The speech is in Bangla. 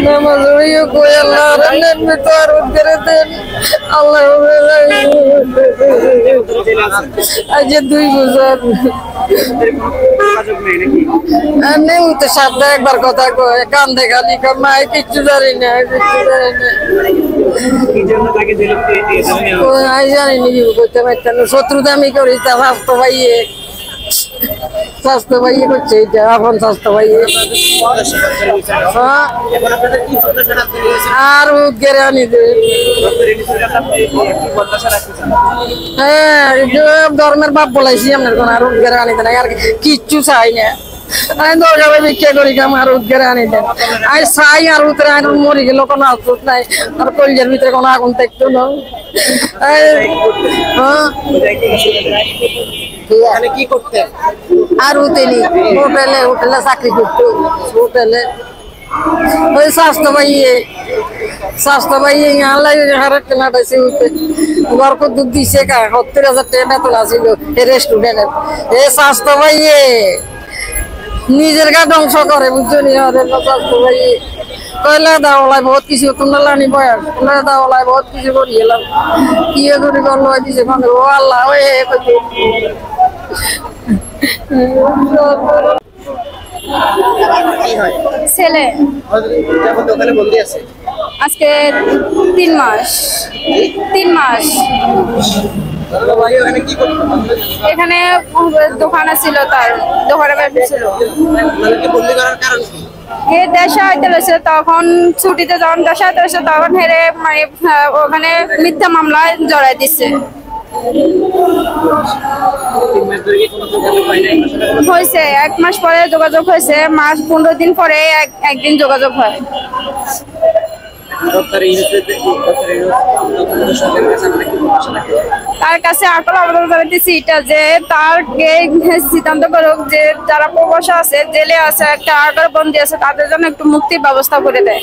নামাজ পড়িয়ে কই আল্লাহ রান্নার তো আর করে দেন আল্লাহ আজ 2 বছর নেই তো সাথে একবার কথা কয় কান্দে খালি মাই কিচ্ছু জানি না জানি নি করতে পারতেন শত্রুতা আমি করি তা স্বাস্থ্য ভাইয়ে করছে এটা এখন স্বাস্থ্য ভাইয়ে আর উদ্গেরে আনি দে হ্যাঁ ধর্মের বাপ বলাইছি আপনার কোন আর উদ্গেরে আনি দেন আর কিচ্ছু চাই না আমি দরকারে ভিক্ষা করি আমার উদ্গেরে আনি দেন আমি চাই আর উতরে আর মরি গেল কোনো আফসোস নাই আর কলজের ভিতরে কোনো আগুন থাকতো না কি করতে আর হোটেলে চাকরি করতো হোটেলে ওই স্বাস্থ্য ভাইয়ে আল্লাহ হারের টেনাটাইছে গর্ব দুধ দিছে 70,000 টাকা বেতন আছিল এই রেস্টুরেন্টের এই স্বাস্থ্য ভাইয়ে নিজের গা ধ্বংস করে বুঝছো নি স্বাস্থ্য ভাইয়ে কয়লা দাওলাই বহুত কিছু তোমরা লানি বয়াস তোমরা দাওলাই বহুত কিছু করি এলাম কি করি করলো দিছে মানে ও আল্লাহ ওই ছেলে আজকে 3 মাস এখানে দোকান ছিল তার দোকানে ছিল দেশে আইতে রয়েছে তখন ছুটিতে যখন দেশে আইতে রয়েছে তখন হেরে মানে ওখানে মিথ্যা মামলায় জড়াই দিচ্ছে হয়েছে 1 মাস পরে যোগাযোগ হয়েছে মাস 15 দিন পরে একদিন যোগাযোগ হয় তার কাছে আকল আবেদন জানাইতেছি এটা যে তার সিদ্ধান্ত করুক যে যারা প্রবাসী আছে জেলে আছে একটা আগার বন্দী আছে তাদের জন্য একটু মুক্তির ব্যবস্থা করে দেয়।